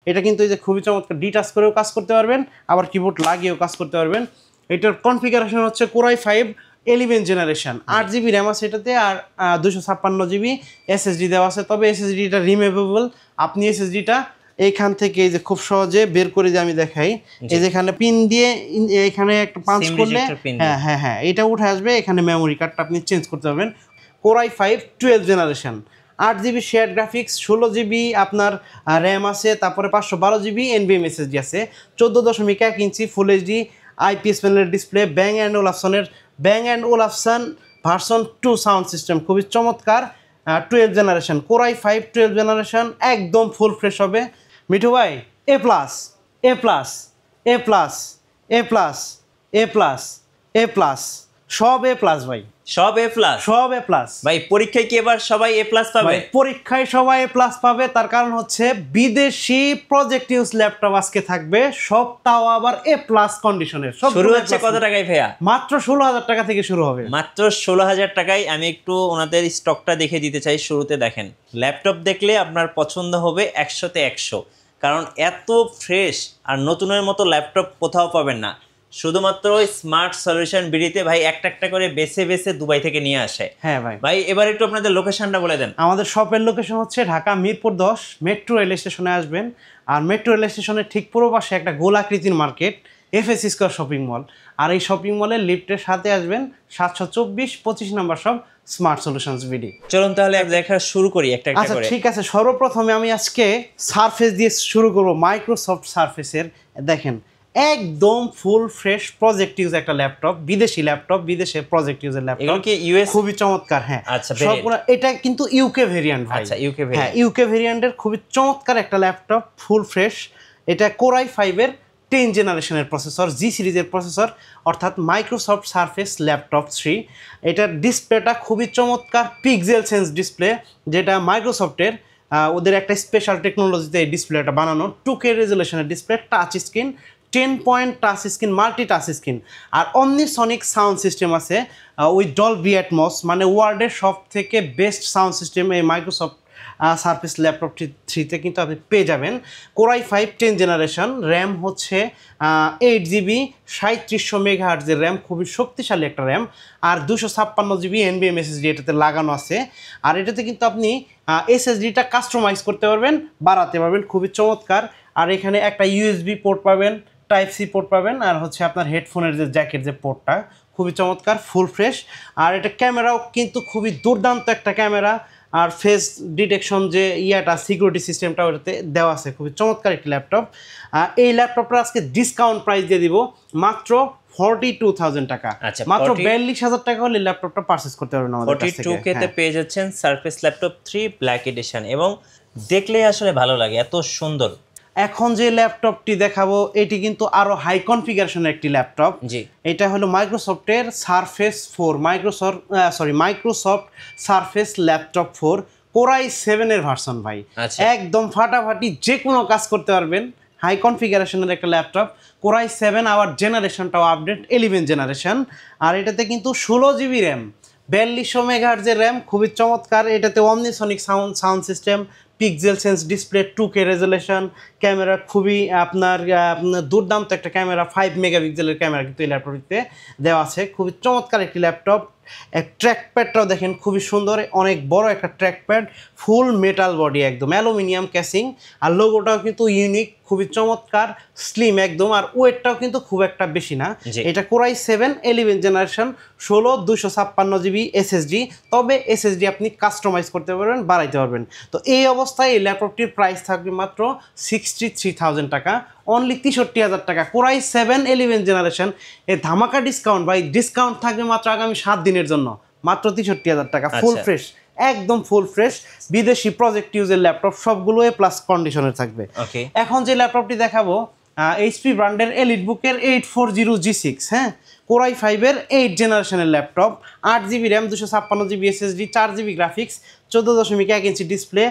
এটা কিন্তু এই যে খুবই চমৎকার ডিটাচ করেও কাজ করতে পারবেন, আবার কিবোর্ড লাগিয়েও কাজ করতে পারবেন। এটার কনফিগারেশন হচ্ছে কোরাই 5 11 জেনারেশন, 8GB র্যাম আছে এটাতে, আর 256GB SSD দেওয়া আছে। তবে SSDটা রিমুভেবল, আপনি SSDটা এইখান থেকে এই যে খুব সহজে বের করে যে আমি দেখাই, এই যেখানে পিন দিয়ে এখানে একটা পাঞ্চ করলে হ্যাঁ এটা উঠে আসবে, এখানে মেমোরি কার্ডটা আপনি চেঞ্জ করতে পারবেন। Core i 5 12 generation, 8GB share graphics, 16GB আপনার র্যাম আছে, তারপরে 512GB NVMe SSD আছে, 14.1 ইঞ্চি ফুল এইচডি IPS প্যানেলের display, Bang and Olufsen version 2 sound system, খুবই চমৎকার। 12 জেনারেশন কোরাই 5 12 জেনারেশন, একদম ফুল ফ্রেশ হবে। মিঠু ভাই A+, A+, A+, A+, A+, A+, সব A+ ভাই, সব A+, সব A+। ভাই পরীক্ষায় কি এবার সবাই A+ পাবে? পরীক্ষায় সবাই A+ পাবে, তার কারণ হচ্ছে বিদেশি প্রজেক্ট ইউজ ল্যাপটপ আজকে থাকবে, সবটাও আবার A+ কন্ডিশনের। শুরু হচ্ছে কত টাকায় ভাইয়া? মাত্র 16,000 টাকা থেকে শুরু হবে। মাত্র 16,000 টাকায়। আমি একটু ওনাদের স্টকটা দেখে দিতে চাই। শুরুতে দেখেন, ল্যাপটপ দেখলে আপনার পছন্দ হবে 100তে 100, কারণ এত ফ্রেশ আর নতুনের মতো ল্যাপটপ কোথাও পাবেন না। শুধুমাত্র স্মার্ট সলিউশন বিডিতে ভাই একটা করে বেছে বেছে দুবাই থেকে নিয়ে আসে। হ্যাঁ ভাই এবার একটু আপনাদের লোকেশনটা বলে দেন। আমাদের শপের লোকেশন হচ্ছে ঢাকা মিরপুর 10 মেট্রো রেল স্টেশনে আসবেন, আর মেট্রো রেল স্টেশনের ঠিক পূর্ব পাশে একটা গোলাকৃতির market FS square shopping mall, আর এই শপিং মলের লিফটের সাথে আসবেন 724 25 নম্বর সব স্মার্ট সলিউশনস বিডি। চলুন তাহলে দেখা শুরু করি একটা একটা করে। ঠিক আছে, সর্বপ্রথমে আমি আজকে সারফেস দিয়ে শুরু করব, মাইক্রোসফট সারফেসের। দেখেন একদম ফুল ফ্রেশ প্রজেক্ট ইউজ একটা ল্যাপটপ, বিদেশি ল্যাপটপ, বিদেশে প্রজেক্ট ইউজের ল্যাপটপ, এগুলো কি ইউএস? খুবই চমৎকার। হ্যাঁ আচ্ছা, এটা কিন্তু ইউকে ভেরিয়েন্ট ভাই। আচ্ছা, ইউকে ভেরিয়েন্ট, হ্যাঁ ভেরিয়েন্ট। ইউকে ভেরিয়েন্টের খুবই চমৎকার একটা ল্যাপটপ, ফুল ফ্রেশ। এটা কোরাই 5 এর 10 জেনারেশনের প্রসেসর, জি সিরিজের প্রসেসর, অর্থাৎ মাইক্রোসফট সারফেস ল্যাপটপ 3। এটার ডিসপ্লেটা খুবই চমৎকার, পিক্সেল সেন্স ডিসপ্লে, যেটা মাইক্রোসফটের ওদের একটা স্পেশাল টেকনোলজিতে এই ডিসপ্লেটা বানানো। 2K রেজুলেশনের display, touch screen, 10 point touch screen, multi touch screen, আর অমনিসনিক সাউন্ড সিস্টেম আছে উইথ ডলবি অ্যাটমস, মানে ওয়ার্ল্ডের সব থেকে বেস্ট সাউন্ড সিস্টেম এই মাইক্রোসফট সারফেস ল্যাপটপ 3তে কিন্তু আপনি পেয়ে যাবেন। কোরাই 5 10 জেনারেশন, র্যাম হচ্ছে 8GB 3700 মেগাহার্টজের র্যাম, খুবই শক্তিশালী একটা র্যাম, আর 256GB NVMe SSD এটাতে লাগানো আছে। আর এটাতে কিন্তু আপনি SSDটা কাস্টমাইজ করতে পারবেন, বাড়াতে পারবেন, খুবই চমৎকার। আর এখানে একটা USB পোর্ট পাবেন, Type-C পোর্ট পাবেন, আর হচ্ছে আপনার হেডফোনের যে জ্যাকের যে পোর্টটা, খুবই চমৎকার, ফুল ফ্রেশ। আর এটা ক্যামেরাও কিন্তু খুবই দুর্দান্ত একটা ক্যামেরা, আর ফেস ডিটেকশন যে সিকিউরিটি সিস্টেমটা ওটাতে দেওয়া আছে, খুবই চমৎকার একটি ল্যাপটপ। এই ল্যাপটপটা আজকে ডিসকাউন্ট প্রাইস দিয়ে দিব মাত্র 42,000 টাকা। আচ্ছা, মাত্র 42,000 টাকা হলে ল্যাপটপটা পারচেজ করতে পারবেন আমাদের কাছ থেকে। 42K তে পেয়ে যাচ্ছেন সারফেস ল্যাপটপ 3 ব্ল্যাক এডিশন, এবং দেখলেই আসলে ভালো লাগে, এত সুন্দর। এখন যে ল্যাপটপটি দেখাবো এটি কিন্তু আরো হাই কনফিগারেশনের একটি ল্যাপটপ। জি, এটা হলো মাইক্রোসফটের surface 4, Microsoft Surface laptop 4 core i 7 এর ভার্সন ভাই। একদম ফাটাফাটি যে কোনো কাজ করতে পারবেন, হাই কনফিগারেশনের একটা ল্যাপটপ। কোরাই 7 আবার জেনারেশনটাও আপডেট 11 জেনারেশন, আর এটাতে কিন্তু 16GB র্যাম, 4200 মেগাহার্টজের র্যাম, খুবই চমৎকার। এটাতে Omnisonic sound system, PixelSense display, 2K resolution, camera খুবই আপনার দুর্দান্ত একটা ক্যামেরা, 5 মেগাপিক্সেলের ক্যামেরা কিন্তু এই ল্যাপটপটিতে দেওয়া আছে, খুবই চমৎকার একটি ল্যাপটপ। ট্র্যাকপ্যাডটাও দেখেন খুবই সুন্দর, অনেক বড় একটা ট্র্যাকপ্যাড, ফুল মেটাল বডি, একদম অ্যালুমিনিয়াম ক্যাসিং, আর লোগোটাও কিন্তু ইউনিক, খুবই চমৎকার, স্লিম একদম, আর ওয়েটটাও কিন্তু খুব একটা বেশি না। এটা কোরাই 7 11 জেনারেশন, 16 256GB SSD, তবে SSD আপনি কাস্টমাইজ করতে পারবেন, বাড়াইতে পারবেন। তো এই অবস্থায় এই ল্যাপটপটির প্রাইস থাকবে মাত্র 63,000 টাকা, অনলি 63,000 টাকা। কোরাই 7 11 জেনারেশন, এই ধামাকা ডিসকাউন্ট ভাই, ডিসকাউন্ট থাকবে মাত্র আগামী 7 দিনের জন্য, মাত্র 63,000 টাকা, ফুল ফ্রেশ, একদম ফুল ফ্রেশ বিদেশি প্রজেক্ট ইউজের ল্যাপটপ, সবগুলো প্লাস কন্ডিশনে থাকবে। এখন যে ল্যাপটপটি দেখাবো HP ব্র্যান্ডের এলিটবুকের 840G6, হ্যাঁ, কোরাই 5 এর 8 জেনারেশনের laptop, 8GB RAM, 256GB SSD, 4GB graphics, 14.1 inch display,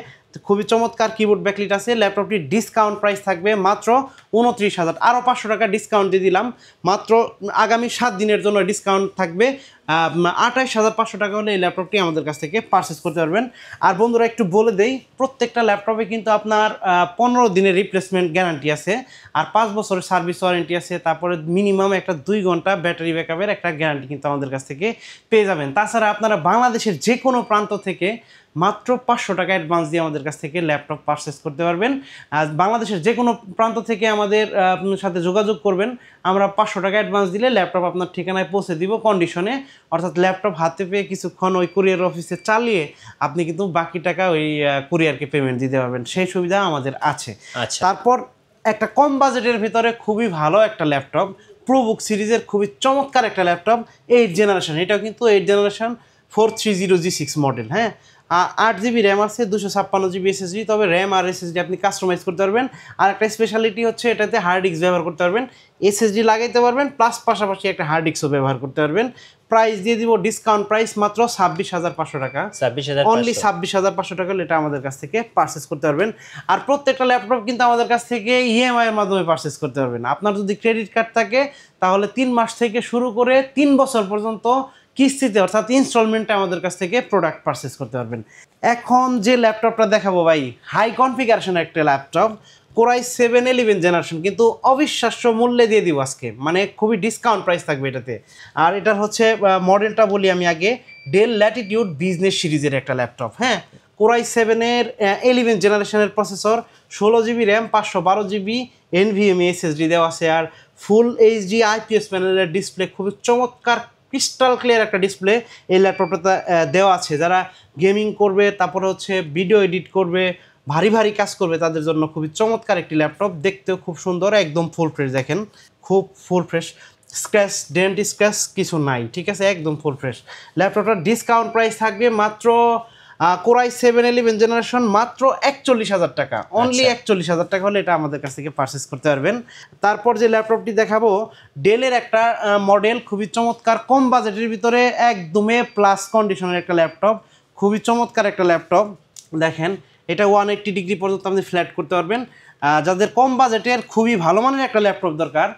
খুবই চমৎকার কিবোর্ড ব্যাকলিট আছে। ল্যাপটপটির ডিসকাউন্ট প্রাইস থাকবে মাত্র 29,000, আরও 500 টাকা ডিসকাউন্ট দিয়ে দিলাম, মাত্র আগামী 7 দিনের জন্য ডিসকাউন্ট থাকবে। 28,500 টাকা হলে এই ল্যাপটপটি আমাদের কাছ থেকে পারচেস করতে পারবেন। আর বন্ধুরা একটু বলে দেই, প্রত্যেকটা ল্যাপটপে কিন্তু আপনার 15 দিনের রিপ্লেসমেন্ট গ্যারান্টি আছে, আর 5 বছরের সার্ভিস ওয়ারেন্টি আছে। তারপরে মিনিমাম একটা 2 ঘন্টা ব্যাটারি ব্যাকআপের একটা গ্যারান্টি কিন্তু আমাদের কাছ থেকে পেয়ে যাবেন। তাছাড়া আপনারা বাংলাদেশের যে কোনো প্রান্ত থেকে মাত্র 500 টাকা অ্যাডভান্স দিয়ে আমাদের কাছ থেকে ল্যাপটপ পারচেস করতে পারবেন। আর বাংলাদেশের যে কোনো প্রান্ত থেকে আমাদের সাথে যোগাযোগ করবেন, আমরা 500 টাকা অ্যাডভান্স দিলে ল্যাপটপ আপনার ঠিকানায় পৌঁছে দিব কন্ডিশনে। অর্থাৎ ল্যাপটপ হাতে পেয়ে কিছুক্ষণ ওই কুরিয়ার অফিসে চালিয়ে আপনি কিন্তু বাকি টাকা ওই কুরিয়ারকে পেমেন্ট দিতে পারবেন, সেই সুবিধা আমাদের আছে। তারপর একটা কম বাজেটের ভিতরে খুবই ভালো একটা ল্যাপটপ, প্রোবুক সিরিজের খুবই চমৎকার একটা ল্যাপটপ, 8 জেনারেশন। এটাও কিন্তু 8 জেনারেশন 430G6 মডেল। হ্যাঁ, 8GB র্যাম আছে, 256GB SSD, তবে র্যাম আর SSD আপনি কাস্টমাইজ করতে পারবেন। আর একটা স্পেশালিটি হচ্ছে এটাতে হার্ড ডিস্ক ব্যবহার করতে পারবেন, SSD লাগাইতে পারবেন, প্লাস পাশাপাশি একটা হার্ড ডিস্কও ব্যবহার করতে পারবেন। প্রাইস দিয়ে দিব ডিসকাউন্ট প্রাইস মাত্র 26,500 টাকা, অনলি 26,500 টাকা হলে এটা আমাদের কাছ থেকে পারচেস করতে পারবেন। আর প্রত্যেকটা ল্যাপটপ কিন্তু আমাদের কাছ থেকে EMI এর মাধ্যমে পারচেস করতে পারবেন। আপনার যদি ক্রেডিট কার্ড থাকে তাহলে 3 মাস থেকে শুরু করে 3 বছর পর্যন্ত কিস্তিতে অর্থাৎ ইনস্টলমেন্টে আমাদের কাছ থেকে প্রোডাক্ট পারচেস করতে পারবেন। এখন যে ল্যাপটপটা দেখাবো ভাই, হাই কনফিগারেশন একটা ল্যাপটপ, কোরাই 7-11 জেনারেশন, কিন্তু অবিশ্বাস্য মূল্যে দিয়ে দিব আজকে, মানে খুবই ডিসকাউন্ট প্রাইস থাকবে এটাতে। আর এটার হচ্ছে মডেলটা বলি আমি আগে, ডেল ল্যাটিটিউড বিজনেস সিরিজের একটা ল্যাপটপ। হ্যাঁ, কোরাই 7-এর 11 জেনারেশনের processor, 16GB RAM, 512GB NVMe SSD দেওয়া আছে, আর ফুল HD IPS প্যানেলের ডিসপ্লে, খুবই চমৎকার ক্রিস্টাল ক্লিয়ার একটা ডিসপ্লে এই ল্যাপটপটা দেওয়া আছে। যারা গেমিং করবে, তারপরে হচ্ছে ভিডিও এডিট করবে, ভারী ভারী কাজ করবে, তাদের জন্য খুবই চমৎকার একটি ল্যাপটপ, দেখতেও খুব সুন্দর, একদম ফুল ফ্রেশ। দেখেন খুব full fresh, scratch dent scratch কিছু নাই, ঠিক আছে, একদম ফুল ফ্রেশ। ল্যাপটপটার ডিসকাউন্ট প্রাইস থাকবে মাত্র কোরাই 7-11 জেনারেশন মাত্র 41,000 টাকা, অনলি 41,000 টাকা হলে এটা আমাদের কাছ থেকে পারচেস করতে পারবেন। তারপর যে ল্যাপটপটি দেখাবো, ডেলের একটা মডেল, খুবই চমৎকার, কম বাজেটের ভিতরে একদমই প্লাস কন্ডিশনের একটা ল্যাপটপ, খুবই চমৎকার একটা ল্যাপটপ। দেখেন এটা 180 ডিগ্রি পর্যন্ত আপনি ফ্ল্যাট করতে পারবেন। যাদের কম বাজেটের খুবই ভালো মানের একটা ল্যাপটপ দরকার,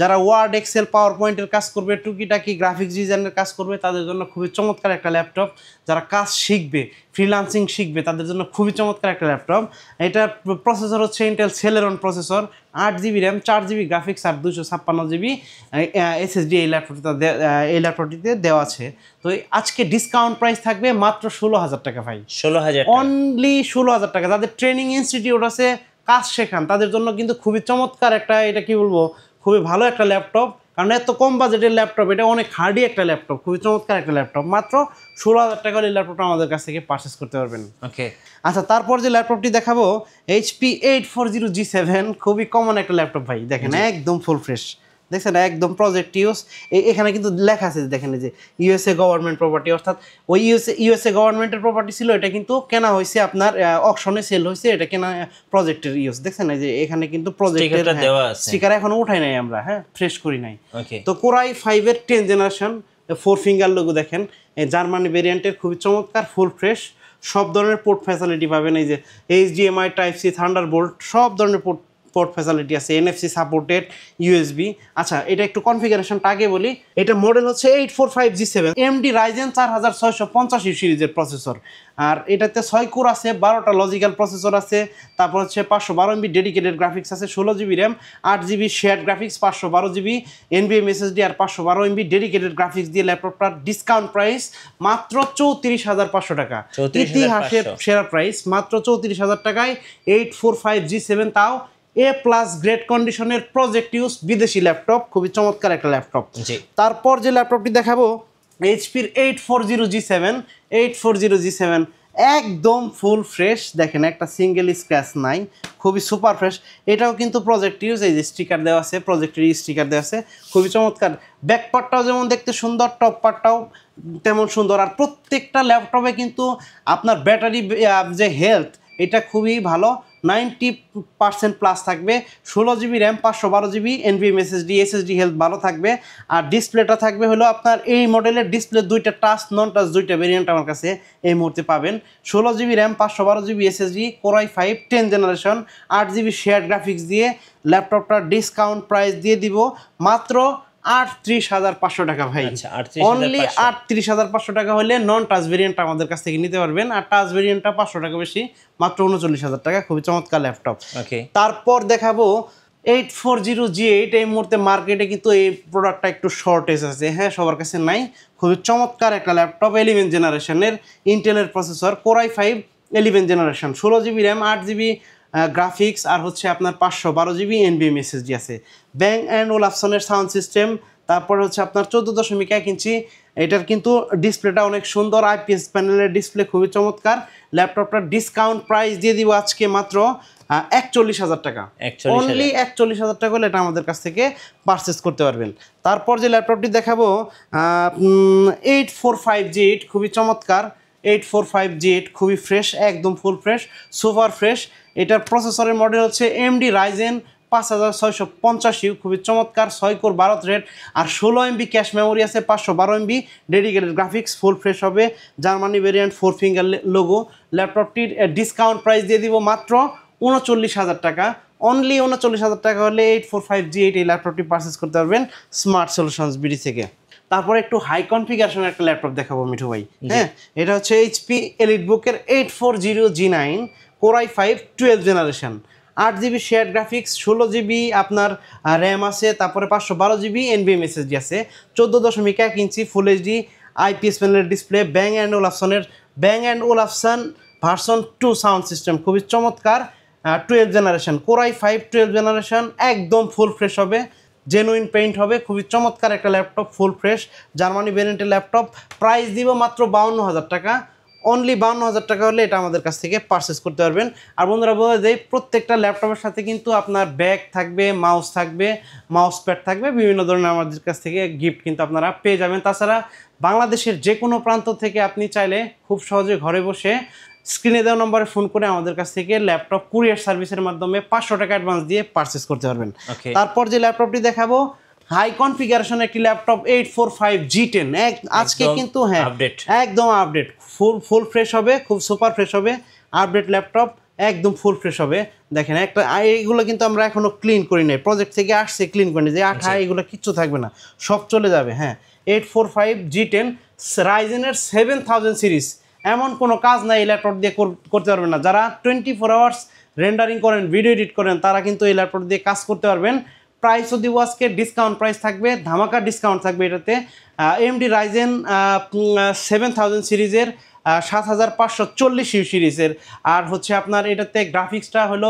যারা ওয়ার্ড, এক্সেল, পাওয়ার পয়েন্টের কাজ করবে, টুকিটাকি গ্রাফিক্স ডিজাইনের কাজ করবে, তাদের জন্য খুবই চমৎকার একটা ল্যাপটপ। যারা কাজ শিখবে, ফ্রিল্যান্সিং শিখবে, তাদের জন্য খুবই চমৎকার একটা ল্যাপটপ। এটার প্রসেসর হচ্ছে Intel Celeron processor, 8GB RAM, 4GB graphics আর 256GB SSD এই ল্যাপটপটিতে দেওয়া আছে। তো আজকে ডিসকাউন্ট প্রাইস থাকবে মাত্র 16,000 টাকা ভাই, 16,000, অনলি 16,000 টাকা। যাদের ট্রেনিং ইনস্টিটিউট আছে, কাজ শেখান, তাদের জন্য কিন্তু খুবই চমৎকার একটা, এটা কি বলবো, খুবই ভালো একটা ল্যাপটপ। কারণ এত কম বাজেটের ল্যাপটপ, এটা অনেক হার্ডি একটা ল্যাপটপ, খুবই চমৎকার একটা ল্যাপটপ। মাত্র 16,000 টাকা হলে ল্যাপটপটা আমাদের কাছ থেকে পারচেস করতে পারবেন। ওকে, আচ্ছা, তারপর যে ল্যাপটপটি দেখাবো, HP 840G7, খুবই কমন একটা ল্যাপটপ ভাই। দেখেন একদম ফুল ফ্রেশ, দেখছেন একদম প্রজেক্ট ইউজ। এখানে কিন্তু লেখা আছে, দেখেন যে USA গভর্নমেন্ট প্রপার্টি, অর্থাৎ ওই USA গভর্নমেন্টের প্রপার্টি ছিল, এটা কিন্তু কেনা হয়েছে আপনার অকশনে সেল হয়েছে, এটা কেনা প্রজেক্টের ইউজ। দেখছেন এই যে এখানে কিন্তু প্রজেক্টের স্টিকার এখনো উঠাই নাই আমরা, হ্যাঁ, ফ্রেশ করি নাই। তো কোরাই 5-এর 10 জেনারেশন, 4 ফিঙ্গার লোগো, দেখেন জার্মানি ভেরিয়েন্টের, খুবই চমৎকার, ফুল ফ্রেশ, সব ধরনের পোর্ট ফ্যাসিলিটি পাবেন। এই যে HDMI, Type-C, Thunderbolt, সব ধরনের পোর্ট ফ্যাসিলিটি আছে, NFC সাপোর্টেড, USB। আচ্ছা, এটা একটু কনফিগারেশনটা আগে বলি। এটা মডেল হচ্ছে 845G7, AMD Ryzen 4650 সিরিজের প্রসেসর। আর এটাতে 6 কোর আছে, 12টা লজিক্যাল প্রসেসর আছে, তারপর হচ্ছে 512 MB ডেডিকেটেড গ্রাফিক্স আছে, 16GB RAM, 8GB shared graphics, 512GB NVMe SSD আর 512 MB ডেডিকেটেড গ্রাফিক্স দিয়ে ল্যাপটপটার ডিসকাউন্ট প্রাইস মাত্র 34,500 টাকা, ইতিহাসের সেরা প্রাইস, মাত্র 34,000 টাকায় 845G7, তাও A+ গ্রেড কন্ডিশনের প্রজেক্ট ইউজ বিদেশি ল্যাপটপ, খুবই চমৎকার একটা ল্যাপটপ। তারপর যে ল্যাপটপটি দেখাবো, HP 840G7, একদম ফুল ফ্রেশ, দেখেন একটা সিঙ্গেল স্ক্র্যাচ নাই, খুবই সুপার ফ্রেশ। এটাও কিন্তু প্রজেক্ট ইউজ, এই যে স্টিকার দেওয়া আছে, প্রজেক্টের স্টিকার দেওয়া আছে, খুবই চমৎকার। ব্যাক পার্টটাও যেমন দেখতে সুন্দর, টপ পার্টটাও তেমন সুন্দর। আর প্রত্যেকটা ল্যাপটপে কিন্তু আপনার ব্যাটারি যে হেলথ, এটা খুবই ভালো, 90% প্লাস থাকবে, 16GB RAM, 512GB NVMe SSD health ভালো থাকবে। আর ডিসপ্লেটা থাকবে হলো আপনার এই মডেলের ডিসপ্লে দুইটা টাচ নন টাচ দুইটা ভেরিয়েন্ট আমার কাছে এই মুহূর্তে পাবেন। 16GB RAM, 512GB SSD, Core i5 10 generation, 8GB share graphics দিয়ে ল্যাপটপটা ডিসকাউন্ট প্রাইস দিয়ে দিব মাত্র 38,500 টাকা ভাই। অনলি 38,500 টাকা হলে নন টাচ ভেরিয়েন্ট আমাদের কাছ থেকে নিতে পারবেন, আর টাচ ভেরিয়েন্টটা 500 টাকা বেশি, মাত্র 39,000 টাকা। খুবই চমৎকার ল্যাপটপ। তারপর দেখাবো 840G8। এই মুহূর্তে মার্কেটে কিন্তু এই প্রোডাক্টটা একটু শর্টেজ আছে, হ্যাঁ সবার কাছে নাই। খুবই চমৎকার একটা ল্যাপটপ, 11 জেনারেশনের ইন্টেলের processor, Core i5 11 generation, 16GB RAM, 8GB graphics, আর হচ্ছে আপনার 512GB NVMe SSD আছে। ব্যাং অ্যান্ড ওলাফসনের সাউন্ড সিস্টেম। তারপর হচ্ছে আপনার 14.1 ইঞ্চি, এটার কিন্তু ডিসপ্লেটা অনেক সুন্দর, IPS প্যানেলের ডিসপ্লে, খুবই চমৎকার। ল্যাপটপটার ডিসকাউন্ট প্রাইস দিয়ে দিব আজকে মাত্র 41,000 টাকা। অনলি 41,000 টাকা হলে এটা আমাদের কাছ থেকে পারচেস করতে পারবেন। তারপর যে ল্যাপটপটি দেখাবো 845G8, খুবই চমৎকার। 845G8 খুবই ফ্রেশ, একদম ফুল ফ্রেশ, সুপার ফ্রেশ। এটার প্রসেসরের মডেল হচ্ছে AMD Ryzen 5650, খুবই চমৎকার, 6 কোর 12 থ্রেড, আর 16MB ক্যাশ মেমোরি আছে, 512MB dedicated graphics, full fresh হবে, জার্মানি ভেরিয়েন্ট, 4 ফিঙ্গার লোগো। ল্যাপটপটির ডিসকাউন্ট প্রাইস দিয়ে দিব মাত্র 39,000 টাকা। অনলি 39,000 টাকা হলে 845G8 এই ল্যাপটপটি পারচেস করতে পারবেন স্মার্ট সলিউশনস বিডি থেকে। তারপরে একটু হাই কনফিগারেশনের একটা ল্যাপটপ দেখাবো মিঠু ভাই। হ্যাঁ, এটা হচ্ছে HP EliteBook-এর 840G9, Core i5 12 generation, 8GB share graphics, 16GB আপনার র্যাম আছে, তারপরে 512GB NVMe SSD আছে, 14.1 ইঞ্চি ফুল HD IPS প্যানেলের display, Bang and Olufsen version 2 sound system, খুবই চমৎকার। 12 জেনারেশন, Core i5 12 জেনারেশন, একদম ফুল ফ্রেশ হবে, জেনুইন পেইন্ট হবে, খুবই চমৎকার একটা ল্যাপটপ, ফুল ফ্রেশ জার্মানি ভেরিয়েন্টের ল্যাপটপ। প্রাইস দিব মাত্র 52,000 টাকা। অনলি 52,000 টাকা হলে এটা আমাদের কাছ থেকে পারচেস করতে পারবেন। আর বন্ধুরা বলে দেই, প্রত্যেকটা ল্যাপটপের সাথে কিন্তু আপনার ব্যাগ থাকবে, মাউস থাকবে, মাউস প্যাড থাকবে, বিভিন্ন ধরনের আমাদের কাছ থেকে গিফট কিন্তু আপনারা পেয়ে যাবেন। তাছাড়া বাংলাদেশের যে কোনো প্রান্ত থেকে আপনি চাইলে খুব সহজে ঘরে বসে স্ক্রিনে দেওয়া নম্বরে ফোন করে আমাদের কাছ থেকে ল্যাপটপ কুরিয়ার সার্ভিসের মাধ্যমে 500 টাকা অ্যাডভান্স দিয়ে পারচেস করতে পারবেন। তারপর যে ল্যাপটপটি দেখাবো হাই কনফিগারেশন একটি ল্যাপটপ 845G10, আজকে কিন্তু হ্যাঁ একদম আপডেট, ফুল ফ্রেশ হবে, খুব সুপার ফ্রেশ হবে, আপডেট ল্যাপটপ, একদম ফুল ফ্রেশ হবে। দেখেন একটা এইগুলো কিন্তু আমরা এখনো ক্লিন করি নাই, প্রজেক্ট থেকে আসছে ক্লিন করি, যে আঠা এগুলো কিচ্ছু থাকবে না, সব চলে যাবে। হ্যাঁ, 845G10 রাইজেনের 7000 সিরিজ, এমন কোনো কাজ নাই এই ল্যাপটপ দিয়ে করতে পারবেন না। যারা 24 আওয়ার্স রেন্ডারিং করেন, ভিডিও এডিট করেন, তারা কিন্তু এই ল্যাপটপ দিয়ে কাজ করতে পারবেন। প্রাইসও দিব আজকে, ডিসকাউন্ট প্রাইস থাকবে, ধামাকা ডিসকাউন্ট থাকবে এটাতে। AMD Ryzen 7000 সিরিজের 7540 সিরিজের, আর হচ্ছে আপনার এটাতে গ্রাফিক্সটা হলো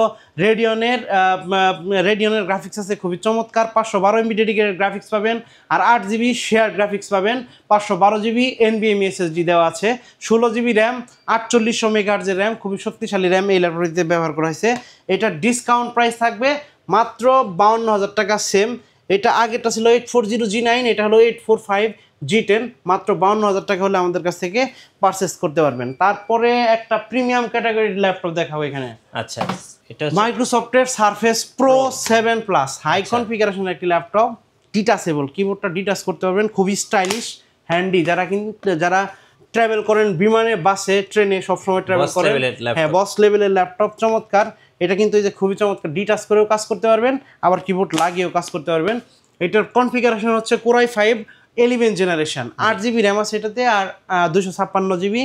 রেডিয়নের গ্রাফিক্স আছে, খুবই চমৎকার, 512MB ডেডিকেটেড গ্রাফিক্স পাবেন, আর 8GB শেয়ার গ্রাফিক্স পাবেন, 512GB NVMe SSD দেওয়া আছে, 16GB র্যাম, 4800 MHz র্যাম, খুবই শক্তিশালী র্যাম এই ল্যাপটপটিতে ব্যবহার করা হয়েছে। এটার ডিসকাউন্ট প্রাইস থাকবে মাত্র 52,000 টাকা। সেম, এটা আগেটা ছিল 840G9, এটা হলো 845G10, মাত্র 52,000 টাকা হলে আমাদের কাছ থেকে পারচেস করতে পারবেন। তারপরে একটা প্রিমিয়াম ক্যাটাগরির ল্যাপটপ দেখাবো এখানে। আচ্ছা, এটা মাইক্রোসফটের সারফেস প্রো 7 প্লাস, হাই কনফিগারেশনের একটি ল্যাপটপ, ডিটাচেবল, কিবোর্ডটা ডিটাচ করতে পারবেন, খুবই স্টাইলিশ, হ্যান্ডি। যারা ট্রাভেল করেন, বিমানে, বাসে, ট্রেনে সবসময় ট্রাভেল করেন, হ্যাঁ বস লেভেলের ল্যাপটপ, চমৎকার। এটা কিন্তু এই যে খুবই চমৎকার, ডিটাচ করেও কাজ করতে পারবেন, আবার কিবোর্ড লাগিয়েও কাজ করতে পারবেন। এটার কনফিগারেশন হচ্ছে Core i5 11 generation, 8GB RAM আছে এটাতে, আর 256GB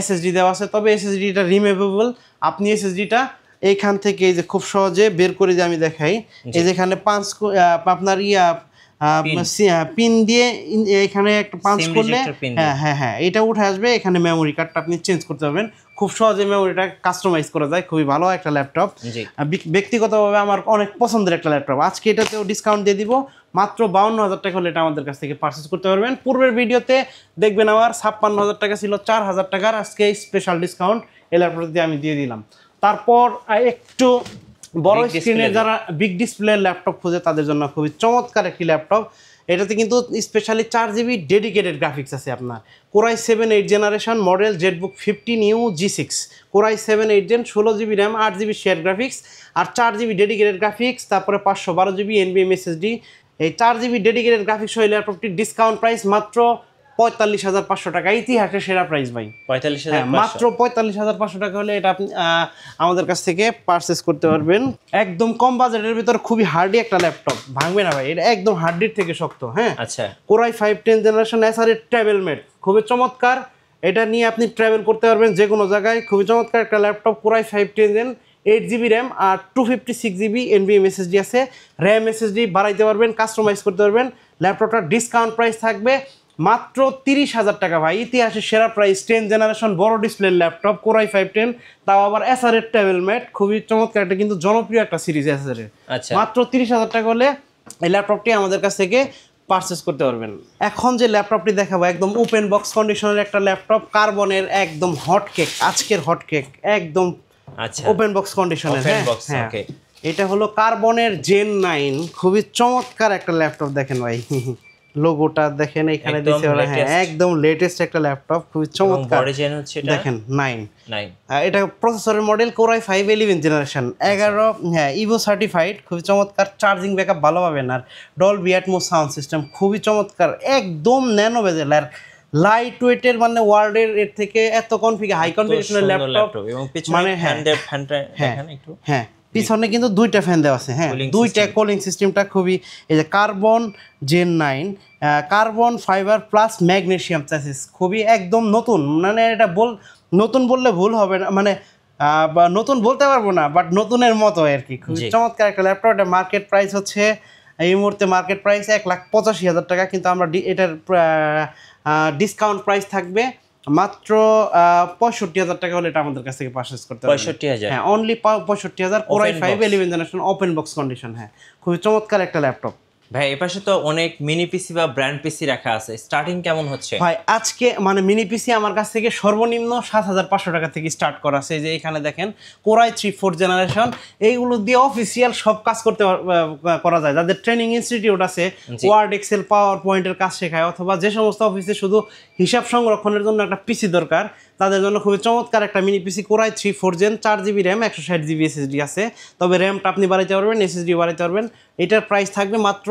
SSD দেওয়া আছে। তবে SSDটা রিমুভেবল, আপনি SSDটা এইখান থেকে এই যে খুব সহজে বের করে যে আমি দেখাই, এই যেখানে আপনার পিন দিয়ে এখানে একটা পাঞ্চ করলে হ্যাঁ এটা উঠে আসবে, এখানে মেমোরি কার্ডটা আপনি চেঞ্জ করতে পারবেন, খুব সহজে মেমোরিটা কাস্টমাইজ করা যায়, খুবই ভালো একটা ল্যাপটপ। ব্যক্তিগতভাবে আমার অনেক পছন্দের একটা ল্যাপটপ। আজকে এটাতেও ডিসকাউন্ট দিয়ে দিব, মাত্র 52,000 টাকা হলে এটা আমাদের কাছ থেকে পারচেস করতে পারবেন। পূর্বের ভিডিওতে দেখবেন আমার 56,000 টাকা ছিল, 4,000 টাকার আজকে স্পেশাল ডিসকাউন্ট এই ল্যাপটপ দিয়ে আমি দিয়ে দিলাম। তারপর একটু বড় স্ক্রিনের যারা বিগ ডিসপ্লে ল্যাপটপ খোঁজে তাদের জন্য খুবই চমৎকার একটি ল্যাপটপ, এটাতে কিন্তু স্পেশালি 4GB ডেডিকেটেড গ্রাফিক্স আছে আপনার। Core i 7 8 generation model ZBook 50 new G6, Core i 7 8 gen, 16GB RAM, 8GB share graphics আর 4GB ডেডিকেটেড গ্রাফিক্স, তারপরে 512GB NVMe SSD। এই 4GB ডেডিকেটেড গ্রাফিক্স হইলে ল্যাপটপটির ডিসকাউন্ট প্রাইস মাত্র 45,500 টাকা, ইতিহাসের সেরা প্রাইস ভাই। 45,500 মাত্র 45,500 টাকা হলে এটা আপনি আমাদের কাছ থেকে পারচেস করতে পারবেন। একদম কম বাজেটের ভিতর খুবই হার্ডি একটা ল্যাপটপ, ভাঙবে না ভাই, এটা একদম হার্ডির থেকে শক্ত। হ্যাঁ, আচ্ছা, কোরাই 5 10 জেনারেশন এসআর ট্রাভেলমেট, খুবই চমৎকার। এটা নিয়ে আপনি ট্রাভেল করতে পারবেন যে কোনো জায়গায়, খুবই চমৎকার একটা laptop. Core i 5 10 gen, 8GB RAM আর 256GB NVMe SSD আছে। র্যাম SSD বাড়াইতে পারবেন, কাস্টমাইজ করতে পারবেন। ল্যাপটপটার ডিসকাউন্ট প্রাইস থাকবে মাত্র 30,000 টাকা ভাই, ইতিহাসের সেরা প্রাইস। 10 জেনারেশন বড় ডিসপ্লের ল্যাপটপ, কোরাই 5 10, তাও আবার এসআর ট্রাভেলমেট, খুবই চমৎকার। এটা কিন্তু জনপ্রিয় একটা সিরিজ এসআর। আচ্ছা, মাত্র 30,000 টাকা হলে এই ল্যাপটপটি আমাদের কাছ থেকে পারচেস করতে পারবেন। এখন যে ল্যাপটপটি দেখাবো একদম ওপেন বক্স কন্ডিশনের একটা ল্যাপটপ, কার্বনের একদম হট কেক, আজকের হট কেক, একদম আচ্ছা, ওপেন বক্স কন্ডিশনের। হ্যাঁ, ওকে। এটা হলো কার্বনের জেন 9, খুবই চমৎকার একটা ল্যাপটপ। দেখেন ভাই, লোগোটা দেখেন এখানে দিছে ওরা। হ্যাঁ, একদম লেটেস্ট একটা ল্যাপটপ, খুবই চমৎকার। অরিজিন হচ্ছে এটা দেখেন 9। নাইন। এটা প্রসেসরের মডেল কোরাই 5 11 জেনারেশন 11। হ্যাঁ, ইভো সার্টিফাইড, খুবই চমৎকার। চার্জিং ব্যাকআপ ভালো পাবেন আর ডলবি অ্যাটমস সাউন্ড সিস্টেম, খুবই চমৎকার। একদম ন্যানো বেজেল আর লাইট ওয়েটের, মানে ওয়ার্ল্ডের এর থেকে এত হাই কনফিগারেশনের ল্যাপটপ। এবং পিছনে মানে ফ্যানটা দেখেন একটু। হ্যাঁ, পিছনে কিন্তু দুইটা ফ্যান দেওয়া আছে। হ্যাঁ, দুইটা কুলিং সিস্টেমটা খুবই, এই যে carbon gen 9, carbon fibre plus magnesium chassis, খুবই একদম নতুন। মানে এটা নতুন বললে ভুল হবে না, মানে বা নতুন বলতে পারবো না, বাট নতুনের মতো আর কি। খুবই চমৎকার একটা ল্যাপটপ। এটা মার্কেট প্রাইস হচ্ছে এই মুহূর্তে মার্কেট প্রাইস 1,85,000 টাকা, কিন্তু আমরা এটার ডিসকাউন্ট প্রাইস থাকবে মাত্র 65,000 টাকা হলে এটা আমাদের কাছ থেকে পারচেজ করতে হবে। 65,000? হ্যাঁ, only 65,000, core i 5 11 generation open box condition. হ্যাঁ, খুবই চমৎকার একটা ল্যাপটপ ভাই। এপাশে তো অনেক মিনি পিসি বা ব্র্যান্ড পিসি রাখা আছে, স্টার্টিং কেমন হচ্ছে ভাই? আজকে মানে মিনি পিসি আমার কাছ থেকে সর্বনিম্ন 7,500 টাকা থেকে স্টার্ট করা আছে। এই যে এখানে দেখেন কোরাই 3 4 জেনারেশন, এইগুলো দিয়ে অফিসিয়াল সব কাজ করা যায়। যাদের ট্রেনিং ইনস্টিটিউট আছে, ওয়ার্ড এক্সেল পাওয়ার পয়েন্টের কাজ শেখায়, অথবা যে সমস্ত অফিসে শুধু হিসাব সংরক্ষণের জন্য একটা পিসি দরকার, তাদের জন্য খুবই চমৎকার একটা mini PC. Core i 3 4 gen, 4GB RAM, 160GB SSD আছে। তবে র্যামটা আপনি বাড়াইতে পারবেন, SSD বাড়াইতে পারবেন। এটার প্রাইস থাকবে মাত্র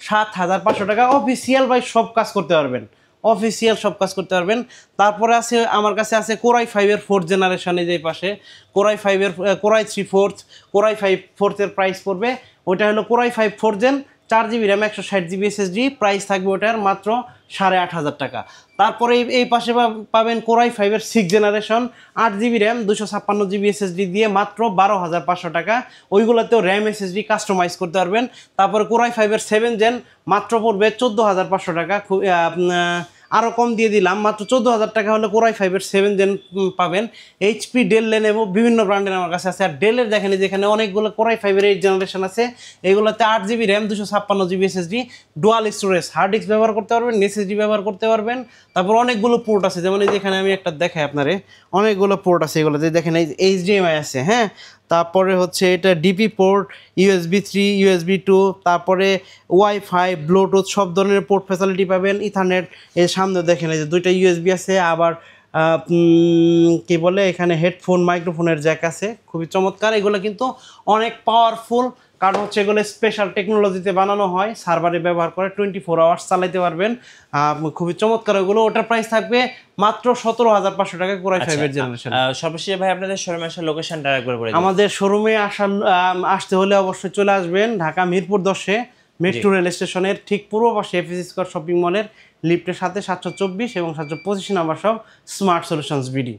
7,500 টাকা। অফিসিয়াল ভাই সব কাজ করতে পারবেন, অফিসিয়াল সব কাজ করতে পারবেন। তারপরে আছে আমার কাছে আছে কোরাই 5 4 জেনারেশনে, যে পাশে কোরাই 3 4, কোরাই 5 4 এর প্রাইস পড়বে, ওইটা হলো core i 5 4 gen, 4GB RAM, 160GB SSD, price থাকবে ওটার মাত্র 8,500 টাকা। তারপরে এই পাশে পাবেন core i 5 6 generation, 8GB RAM, 256GB SSD দিয়ে মাত্র 12,500 টাকা। ওইগুলোতেও র্যাম SSD কাস্টমাইজ করতে পারবেন। তারপরে কোরাই 5 7 জেন মাত্র পড়বে 14,500 টাকা। আরও কম দিয়ে দিলাম, মাত্র 14,000 টাকা হলে কোরাই 5 7 জেন পাবেন। HP, ডেল, লেনোভো বিভিন্ন ব্র্যান্ডের আমার কাছে আছে। আর ডেলের দেখেন যেখানে অনেকগুলো কোরাই 5 8 জেনারেশন আছে, এগুলোতে 8GB RAM, 256GB SSD, dual storage, hard disk ব্যবহার করতে পারবেন, SSD ব্যবহার করতে পারবেন। তারপর অনেকগুলো পোর্ট আছে, যেমন এই যেখানে আমি একটা দেখাই আপনারে, অনেকগুলো পোর্ট আছে। এগুলোতে দেখেন এই HDMI আছে। হ্যাঁ, তারপরে হচ্ছে এটা DP পোর্ট, USB 3, USB 2, তারপরে ওয়াইফাই, ব্লুটুথ সব ধরনের পোর্ট ফ্যাসিলিটি পাবেন। ইথারনেট, এর সামনে দেখেন এই যে দুইটা USB আছে। আবার কি বলে, এখানে হেডফোন, মাইক্রোফোনের জ্যাক আছে, খুবই চমৎকার। এগুলো কিন্তু অনেক পাওয়ারফুল, কারণ হচ্ছে এগুলো স্পেশাল টেকনোলজিতে বানানো হয়, সার্ভারে ব্যবহার করে 24 আওয়ার্স চালাইতে পারবেন। খুবই চমৎকার ওগুলো। ওটার প্রাইস থাকবে মাত্র 17,500 টাকা, কোরাই 5 এর জেনারেশন। সর্বশেষ ভাই আপনাদের শোরুমে আসার লোকেশনটা একবার বলে দিন। আমাদের শোরুমে আসতে হলে অবশ্যই চলে আসবেন ঢাকা মিরপুর 10-এ মেট্রো রেল স্টেশনের ঠিক পূর্ব পাশে এফএসি স্কয়ার শপিং মলের লিফটের সাথে 724 এবং 725 নাম্বার সব স্মার্ট সলিউশনস বিডি।